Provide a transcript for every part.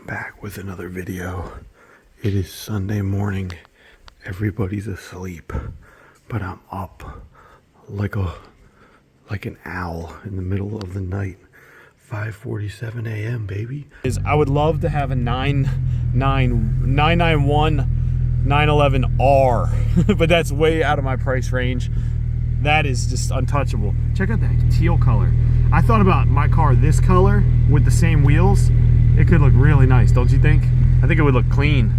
Back with another video. It is Sunday morning. Everybody's asleep, but I'm up like an owl in the middle of the night. 5:47 a.m. baby. I would love to have a 991 911R, but that's way out of my price range. That is just untouchable. Check out that teal color. I thought about my car this color with the same wheels. It could look really nice, don't you think? I think it would look clean.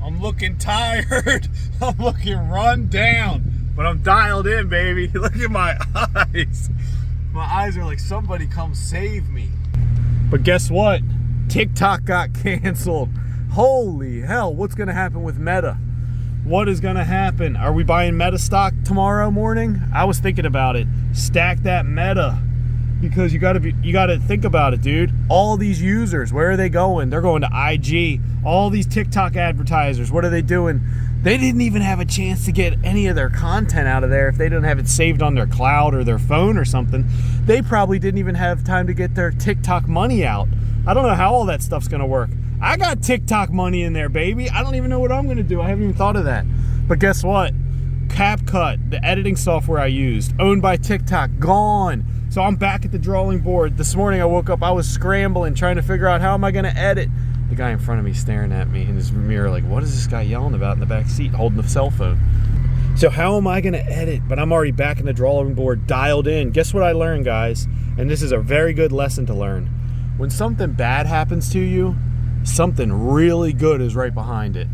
I'm looking tired. I'm looking run down, but I'm dialed in, baby. Look at my eyes. My eyes are like, somebody come save me. But guess what? TikTok got canceled. Holy hell, what's gonna happen with Meta? What is gonna happen? Are we buying Meta stock tomorrow morning? I was thinking about it. Stack that Meta. Because you gotta think about it, dude. All these users, where are they going? They're going to IG. All these TikTok advertisers, what are they doing? They didn't even have a chance to get any of their content out of there if they didn't have it saved on their cloud or their phone or something. They probably didn't even have time to get their TikTok money out. I don't know how all that stuff's gonna work. I got TikTok money in there, baby. I don't even know what I'm gonna do. I haven't even thought of that. But guess what? CapCut, the editing software I used, owned by TikTok, gone. So I'm back at the drawing board. This morning I woke up, I was scrambling, trying to figure out how am I gonna edit. The guy in front of me staring at me in his mirror like, what is this guy yelling about in the back seat holding the cell phone? So how am I gonna edit? But I'm already back in the drawing board, dialed in. Guess what I learned, guys? And this is a very good lesson to learn. When something bad happens to you, something really good is right behind it.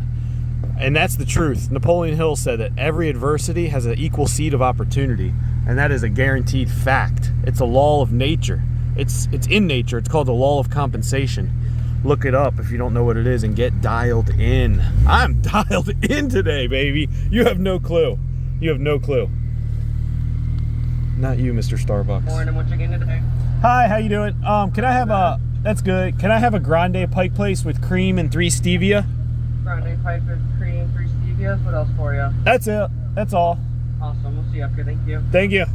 And that's the truth. Napoleon Hill said that every adversity has an equal seed of opportunity. And that is a guaranteed fact. It's a law of nature. It's in nature. It's called the law of compensation. Look it up if you don't know what it is and get dialed in. I'm dialed in today, baby. You have no clue. You have no clue. Not you, Mr. Starbucks. Morning, what you getting today? Hi, how you doing? Can I have a, that's good. Can I have a grande pike place with cream and 3 stevia? Grande pike with cream, 3 stevias. What else for you? That's it. That's all. Awesome. We'll see you after. Thank you. Thank you.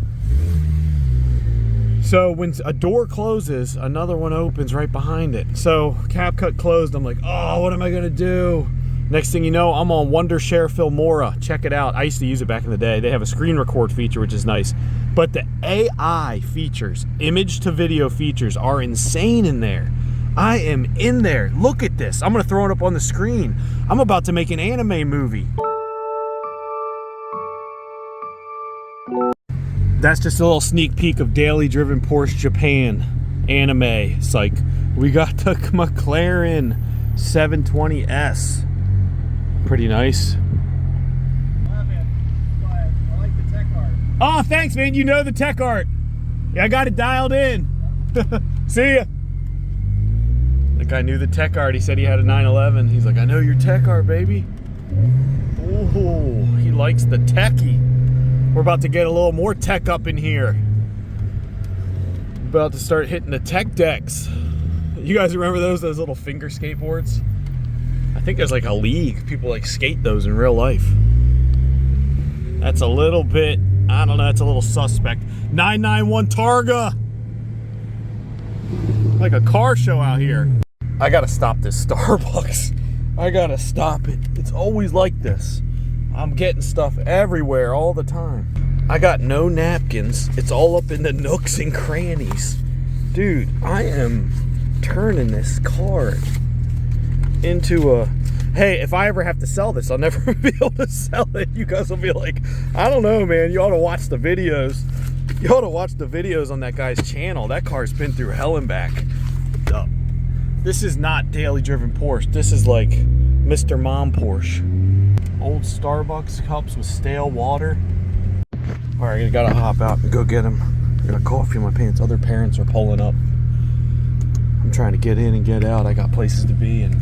So when a door closes, another one opens right behind it. So CapCut closed. I'm like, oh, what am I gonna do? Next thing you know, I'm on Wondershare Filmora. Check it out. I used to use it back in the day. They have a screen record feature, which is nice. But the AI features, image to video features, are insane in there. I am in there. Look at this. I'm gonna throw it up on the screen. I'm about to make an anime movie. That's just a little sneak peek of Daily Driven Porsche Japan anime. Psych. We got the McLaren 720S. Pretty nice. I like the tech art. Oh, thanks, man. You know the tech art. Yeah, I got it dialed in. See ya. The guy knew the tech art. He said he had a 911. He's like, I know your tech art, baby. Oh, he likes the techie. We're about to get a little more tech up in here. About to start hitting the tech decks. You guys remember those little finger skateboards? I think there's like a league. People like skate those in real life. That's a little bit, I don't know, that's a little suspect. 991 Targa. Like a car show out here. I gotta stop this Starbucks. I gotta stop it. It's always like this. I'm getting stuff everywhere all the time. I got no napkins. It's all up in the nooks and crannies. Dude, I am turning this car into a... Hey, if I ever have to sell this, I'll never be able to sell it. You guys will be like, I don't know, man. You ought to watch the videos. You ought to watch the videos on that guy's channel. That car's been through hell and back. This is not Daily Driven Porsche. This is like Mr. Mom Porsche. Old Starbucks cups with stale water. All right, I gotta hop out and go get them. I got coffee in my pants. Other parents are pulling up. I'm trying to get in and get out. I got places to be and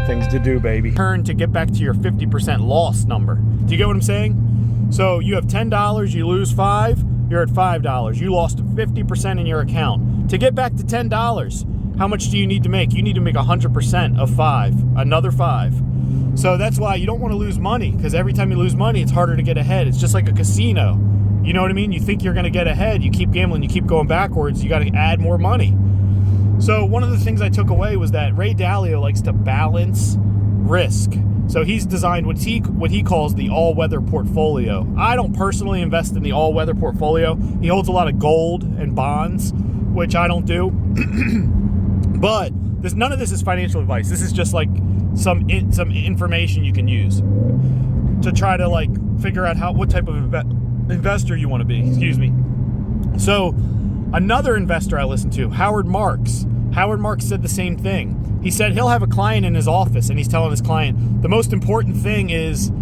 things to do, baby. Turn to get back to your 50% loss number. Do you get what I'm saying? So you have $10, you lose $5, you're at $5. You lost 50% in your account. To get back to $10, how much do you need to make? You need to make 100% of 5, another 5. So that's why you don't want to lose money, because every time you lose money, it's harder to get ahead. It's just like a casino. You know what I mean? You think you're going to get ahead. You keep gambling. You keep going backwards. You got to add more money. So one of the things I took away was that Ray Dalio likes to balance risk. So he's designed what he calls the all-weather portfolio. I don't personally invest in the all-weather portfolio. He holds a lot of gold and bonds, which I don't do. But none of this is financial advice. This is just like some information you can use to try to like figure out what type of investor you want to be. Excuse me. So another investor I listened to, Howard Marks. Howard Marks said the same thing. He said he'll have a client in his office and he's telling his client the most important thing is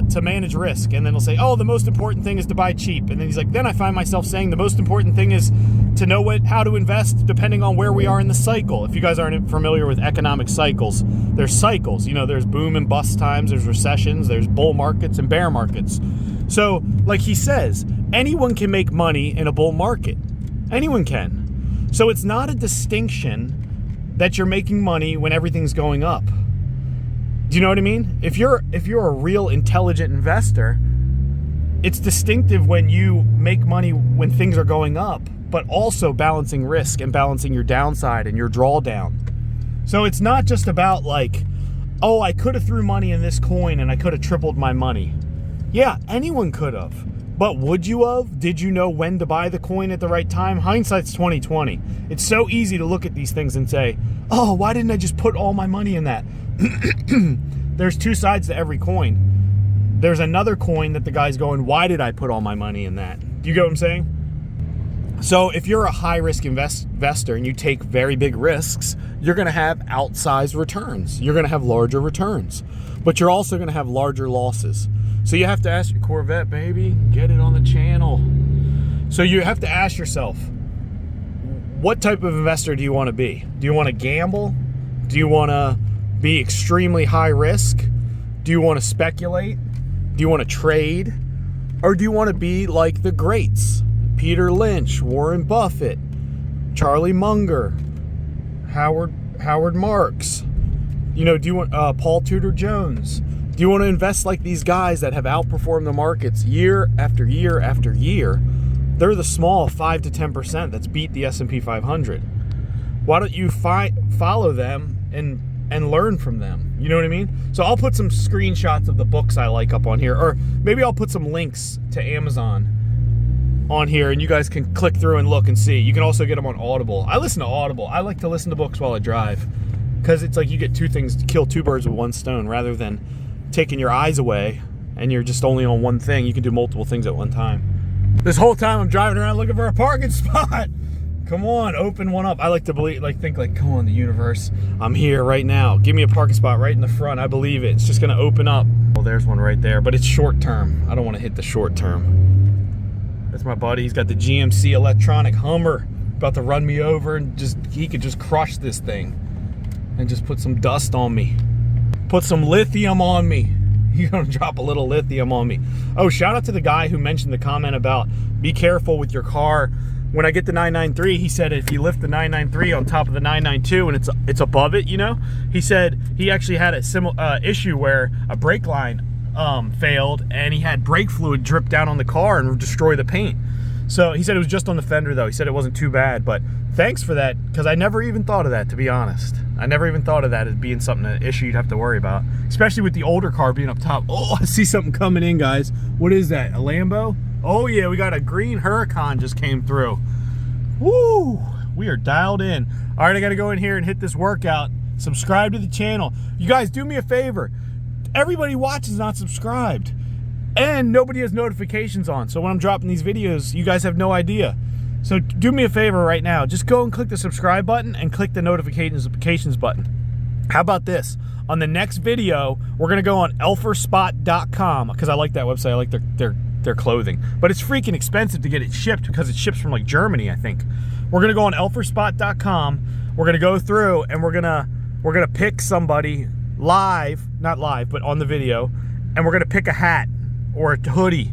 to manage risk, and then he'll say, oh, the most important thing is to buy cheap, and then he's like, then I find myself saying the most important thing is to know how to invest depending on where we are in the cycle. If you guys aren't familiar with economic cycles, there's cycles. You know, there's boom and bust times, there's recessions, there's bull markets and bear markets. So like he says, anyone can make money in a bull market. Anyone can. So it's not a distinction that you're making money when everything's going up. Do you know what I mean? If you're a real intelligent investor, it's distinctive when you make money when things are going up, but also balancing risk and balancing your downside and your drawdown. So it's not just about like, oh, I could have threw money in this coin and I could have tripled my money. Yeah, anyone could have. But would you have? Did you know when to buy the coin at the right time? Hindsight's 20/20. It's so easy to look at these things and say, oh, why didn't I just put all my money in that? There's two sides to every coin. There's another coin that the guy's going, why did I put all my money in that? Do you get what I'm saying? So if you're a high-risk investor and you take very big risks, you're going to have outsized returns. You're going to have larger returns. But you're also going to have larger losses. So you have to ask your Corvette, baby, get it on the channel. So you have to ask yourself, what type of investor do you want to be? Do you want to gamble? Do you want to be extremely high risk? Do you want to speculate? Do you want to trade? Or do you want to be like the greats? Peter Lynch, Warren Buffett, Charlie Munger, Howard Marks. You know, do you want Paul Tudor Jones? Do you want to invest like these guys that have outperformed the markets year after year after year? They're the small 5 to 10% that's beat the S&P 500. Why don't you follow them and learn from them? You know what I mean? So I'll put some screenshots of the books I like up on here, or maybe I'll put some links to Amazon on here and you guys can click through and look and see. You can also get them on Audible. I listen to Audible. I like to listen to books while I drive because it's like you get kill two birds with one stone rather than taking your eyes away and you're just only on one thing. You can do multiple things at one time. This whole time I'm driving around looking for a parking spot. Come on, open one up. I like to think come on, the universe. I'm here right now. Give me a parking spot right in the front. I believe it. It's just gonna open up. Well, there's one right there, but it's short term. I don't want to hit the short term. That's my buddy. He's got the GMC electronic Hummer. About to run me over and he could just crush this thing and just put some dust on me. Put some lithium on me. You're gonna drop a little lithium on me. Oh, shout out to the guy who mentioned the comment about be careful with your car. When I get the 993, he said if you lift the 993 on top of the 992 and it's above it, you know, he said he actually had a similar issue where a brake line failed and he had brake fluid drip down on the car and destroy the paint. So he said it was just on the fender though. He said it wasn't too bad, but thanks for that because I never even thought of that, to be honest. I never even thought of that as being an issue you'd have to worry about, especially with the older car being up top. Oh, I see something coming in, guys. What is that, a Lambo? Oh yeah, we got a green Huracan just came through. Woo, we are dialed in. All right, I gotta go in here and hit this workout. Subscribe to the channel. You guys do me a favor. Everybody watches not subscribed. And nobody has notifications on. So when I'm dropping these videos, you guys have no idea. So do me a favor right now. Just go and click the subscribe button and click the notifications button. How about this? On the next video, we're gonna go on elferspot.com because I like that website. I like their clothing. But it's freaking expensive to get it shipped because it ships from like Germany, I think. We're gonna go on elferspot.com. We're gonna go through and we're gonna pick somebody live, not live, but on the video, and we're gonna pick a hat or a hoodie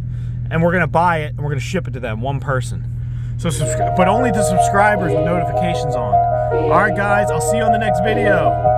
and we're gonna buy it and we're gonna ship it to them, one person. So but only to subscribers with notifications on. All right, guys, I'll see you on the next video.